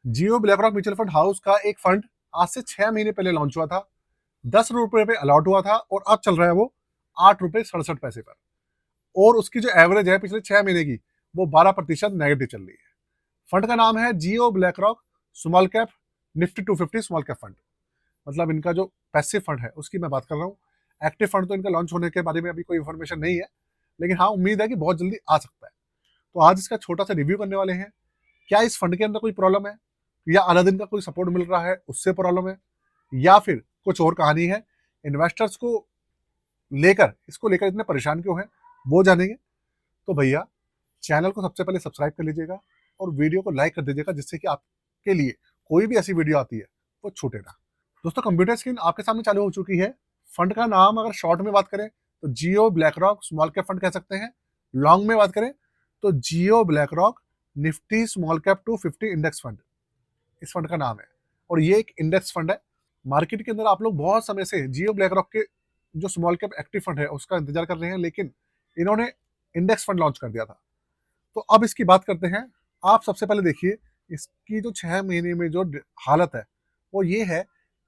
जियो BlackRock mutual fund house का एक fund आज से 6 महीने पहले लॉन्च हुआ था। 10 रुपए पे अलॉट हुआ था और अब चल रहा है वो 8 रुपए 67 पैसे पर। और उसकी जो एवरेज है पिछले 6 महीने की, वो 12% नेगेटिव चल रही है। फंड का नाम है Jio BlackRock small cap Nifty 250 small cap fund. मतलब इनका जो पैसिव फंड है उसकी मैं बात कर रहा हूँ। एक्टिव फंड तो इनका लॉन्च होने के बारे में अभी कोई इन्फॉर्मेशन नहीं है, लेकिन हाँ, उम्मीद है कि बहुत जल्दी आ सकता है। तो आज इसका छोटा सा रिव्यू करने वाले हैं। क्या इस फंड के अंदर कोई प्रॉब्लम है, या अलादीन का कोई सपोर्ट मिल रहा है उससे प्रॉब्लम है, या फिर कुछ और कहानी है, इन्वेस्टर्स को इसको लेकर इतने परेशान क्यों हैं, वो जानेंगे। तो भैया, चैनल को सबसे पहले सब्सक्राइब कर लीजिएगा और वीडियो को लाइक कर दीजिएगा, जिससे कि आपके लिए कोई भी ऐसी वीडियो आती है वो छूटे ना। दोस्तों, कंप्यूटर स्क्रीन आपके सामने चालू हो चुकी है। फंड का नाम अगर शॉर्ट में बात करें तो Jio BlackRock small cap fund कह सकते हैं। लॉन्ग में बात करें तो Jio BlackRock Nifty small cap 250 index fund इस फंड का नाम है। और ये एक इंडेक्स फंड है। मार्केट के अंदर आप लोग बहुत समय से जियो ब्लैक रॉक के जो स्मॉल कैप एक्टिव फंड है उसका इंतजार कर रहे हैं, लेकिन इन्होंने इंडेक्स फंड लॉन्च कर दिया था। तो अब इसकी बात करते हैं। आप सबसे पहले देखिए, इसकी जो 6 महीने में जो हालत है वो ये है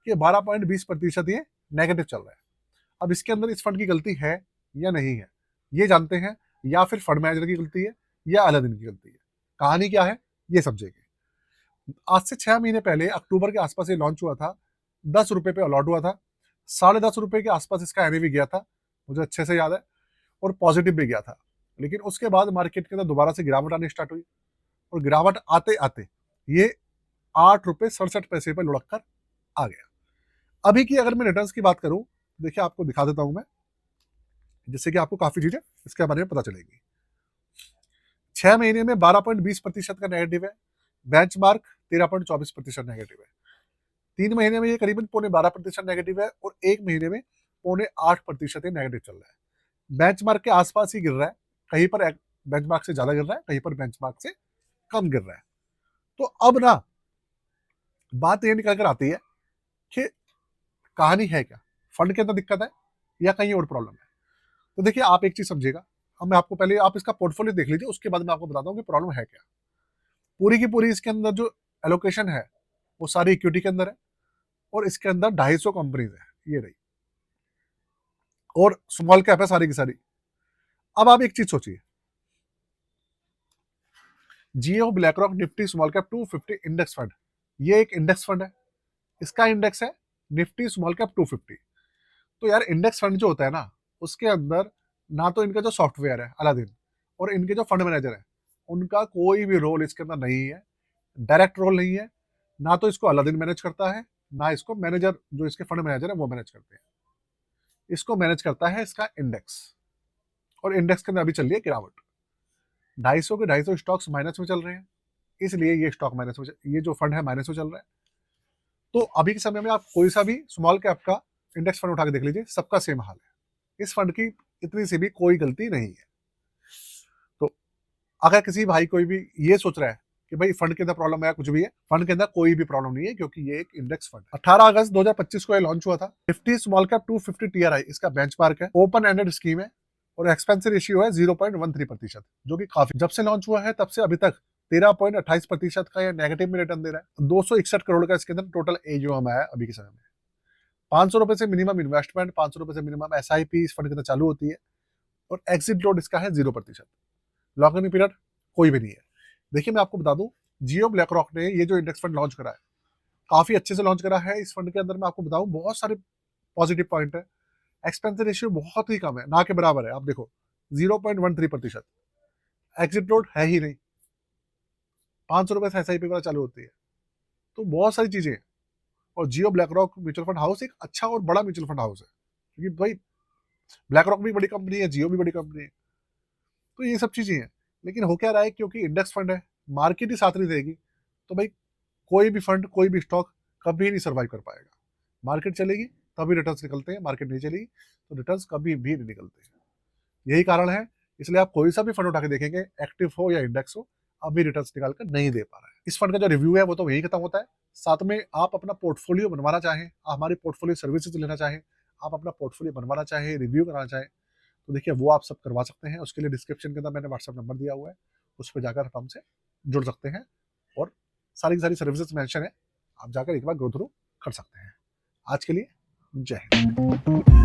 कि 12.20% ये नेगेटिव चल रहा है। अब इसके अंदर इस फंड की गलती है या नहीं है, ये जानते हैं, या फिर फंड मैनेजर की गलती है या अलादीन की गलती है। कहानी क्या है ये समझेंगे। आज से 6 महीने पहले अक्टूबर के आसपास ये लॉन्च हुआ था। 10 रुपए पे अलॉट हुआ था। 10.5 रुपए के आसपास इसका एनएवी गया था, मुझे अच्छे से याद है, और पॉजिटिव भी गया था। लेकिन उसके बाद मार्केट के अंदर दोबारा से गिरावट आनी स्टार्ट हुई, और गिरावट आते आते ये 8 रुपए 67 पैसे पर लुढ़क कर आ गया। अभी की अगर मैं रिटर्न्स की बात करूं, देखिए आपको दिखा देता हूं मैं, जिससे कि आपको काफी चीजें इसके बारे में पता चलेगी। 6 महीने में 12.20% का नेगेटिव है। बेंचमार्क 13.24% नेगेटिव है। 3 महीने में ये करीबन 12.25% नेगेटिव है, और 1 महीने में 8.25% नेगेटिव चल रहा है। बेंचमार्क के आसपास ही गिर रहा है। कहीं पर बेंचमार्क से ज्यादा गिर रहा है, कहीं पर बेंचमार्क से कम गिर रहा है। तो अब ना बात ये निकल कर आती है कि कहानी है क्या, फंड के अंदर दिक्कत है या कहीं और प्रॉब्लम है। तो देखिए, आप एक चीज समझिएगा। अब मैं आपको पहले आप इसका पोर्टफोलियो देख लीजिए, उसके बाद मैं आपको बताता हूँ कि प्रॉब्लम है क्या। पूरी की पूरी इसके अंदर जो एलोकेशन है वो सारी इक्विटी के अंदर है, और इसके अंदर 250 कंपनीज है, ये रही, और स्मॉल कैप है सारी की सारी। अब आप एक चीज सोचिए, Jio BlackRock Nifty small cap 250 index fund, ये एक इंडेक्स फंड है। इसका इंडेक्स है निफ्टी स्मॉल कैप 250। तो यार, इंडेक्स फंड जो होता है ना, उसके अंदर ना तो इनका जो सॉफ्टवेयर है अलादीन, और इनके जो फंड मैनेजर है उनका कोई भी रोल इसके अंदर नहीं है। डायरेक्ट रोल नहीं है। ना तो इसको अलादीन मैनेज करता है, ना इसको मैनेजर जो इसके फंड मैनेजर है वो मैनेज करते हैं। इसको मैनेज करता है इसका इंडेक्स, और इंडेक्स के अंदर अभी चल रही है गिरावट। 250 के 250 स्टॉक्स माइनस में चल रहे हैं, इसलिए ये स्टॉक माइनस में, ये जो फंड है माइनस में चल रहा है। तो अभी के समय में आप कोई सा भी स्मॉल कैप का इंडेक्स फंड उठा के देख लीजिए, सबका सेम हाल है। इस फंड की इतनी सी भी कोई गलती नहीं है। तो अगर किसी भाई कोई भी ये सोच रहा है कि भाई फंड के अंदर प्रॉब्लम है, कुछ भी है, फंड के अंदर कोई भी प्रॉब्लम नहीं है, क्योंकि ये एक इंडेक्स फंड है। 18 अगस्त 2025 को ये लॉन्च हुआ था। निफ्टी स्मॉल कैप 250 टीआरआई इसका बेंचमार्क है। ओपन एंडेड स्कीम है, और एक्सपेंसिव रेशियो है 0.13%, जो कि काफी, जब से लॉन्च हुआ है तब से अभी तक 13.28% का ये नेगेटिव में रिटर्न दे रहा है। 261 करोड़ का इसके अंदर टोटल एजीएम है अभी के समय में। 500 रुपए से मिनिमम इन्वेस्टमेंट, 500 रुपए से मिनिमम एसआईपी इस फंड के अंदर चालू होती है, और एग्जिट लोड इसका है 0%। लॉक इन पीरियड कोई भी नहीं है। देखिए, मैं आपको बता दूं, जियो ब्लैक रॉक ने ये जो इंडेक्स फंड लॉन्च करा है, काफी अच्छे से लॉन्च करा है। इस फंड के अंदर मैं आपको बताऊं बहुत सारे पॉजिटिव पॉइंट है। एक्सपेंसिव रेशियो बहुत ही कम है, ना के बराबर है। आप देखो, 0.13%। एग्जिट लोड है ही नहीं। 500 रुपए से एसआईपी वगैरह चालू होती है। तो बहुत सारी चीजें हैं। और Jio BlackRock mutual fund house एक अच्छा और बड़ा म्यूचुअल फंड हाउस है, क्योंकि भाई ब्लैक रॉक भी बड़ी कंपनी है, जियो भी बड़ी कंपनी है। तो ये सब चीजें हैं। लेकिन हो क्या रहा है, क्योंकि इंडेक्स फंड है, मार्केट ही साथ नहीं देगी, तो भाई कोई भी फंड, कोई भी स्टॉक कभी नहीं सर्वाइव कर पाएगा। मार्केट चलेगी तभी रिटर्न्स निकलते हैं, मार्केट नहीं चलेगी तो रिटर्न्स कभी भी नहीं निकलते हैं। यही कारण है, इसलिए आप कोई सा भी फंड उठा के देखेंगे, एक्टिव हो या इंडेक्स हो, अभी रिटर्न्स निकाल कर नहीं दे पा रहा है। इस फंड का जो रिव्यू है वो तो वही खत्म होता है। साथ में आप अपना पोर्टफोलियो बनवाना चाहें, हमारी पोर्टफोलियो सर्विसेज लेना चाहें, आप अपना पोर्टफोलियो बनवाना चाहें, रिव्यू कराना चाहें, तो देखिए वो आप सब करवा सकते हैं। उसके लिए डिस्क्रिप्शन के अंदर मैंने व्हाट्सएप नंबर दिया हुआ है, उस पर जाकर आप हमसे जुड़ सकते हैं और सारी की सारी सर्विसेज मेंशन है, आप जाकर एक बार गो थ्रू कर सकते हैं। आज के लिए जय हिंद।